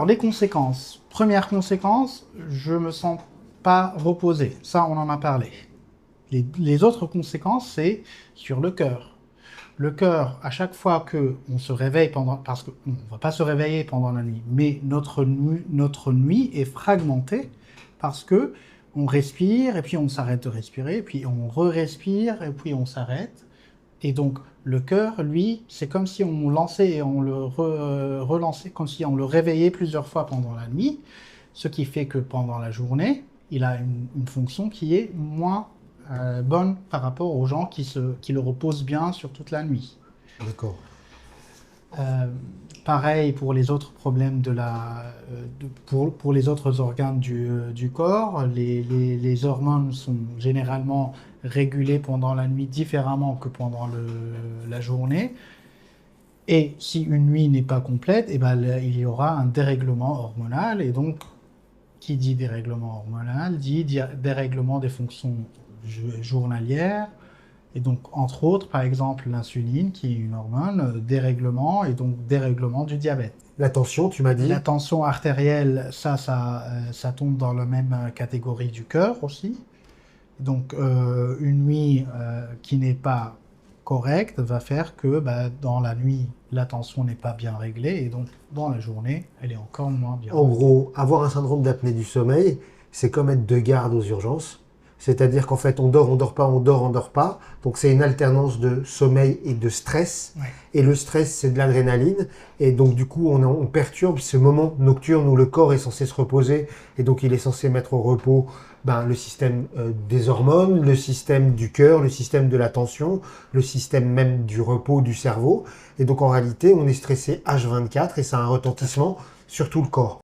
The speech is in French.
Alors, les conséquences. Première conséquence, je me sens pas reposé. Ça, on en a parlé. Les autres conséquences, c'est sur le cœur. Le cœur, à chaque fois qu'on se réveille parce qu'on ne va pas se réveiller pendant la nuit, mais notre nuit est fragmentée parce que on respire et puis on s'arrête de respirer, et puis on re-respire et puis on s'arrête. Et donc le cœur, lui, c'est comme si on lançait et on le relançait, comme si on le réveillait plusieurs fois pendant la nuit, ce qui fait que pendant la journée, il a une fonction qui est moins bonne par rapport aux gens qui le reposent bien sur toute la nuit. D'accord. Pareil pour les autres problèmes pour les autres organes du corps. Les hormones sont généralement régulées pendant la nuit différemment que pendant la journée. Et si une nuit n'est pas complète, eh ben, il y aura un dérèglement hormonal. Et donc, qui dit dérèglement hormonal dit dérèglement des fonctions journalières. Et donc, entre autres, par exemple, l'insuline, qui est une hormone, dérèglement, et donc dérèglement du diabète. La tension, tu m'as dit? La tension artérielle, ça tombe dans la même catégorie du cœur aussi. Donc, une nuit qui n'est pas correcte va faire que dans la nuit, la tension n'est pas bien réglée, et donc dans la journée, elle est encore moins bien En réglée. gros, avoir un syndrome d'apnée du sommeil, c'est comme être de garde aux urgences. C'est-à-dire qu'en fait, on dort pas, on dort pas. Donc, c'est une alternance de sommeil et de stress. Ouais. Et le stress, c'est de l'adrénaline. Et donc, du coup, on perturbe ce moment nocturne où le corps est censé se reposer. Et donc, il est censé mettre au repos le système des hormones, le système du cœur, le système de la tension, le système même du repos du cerveau. Et donc, en réalité, on est stressé H24 et ça a un retentissement sur tout le corps.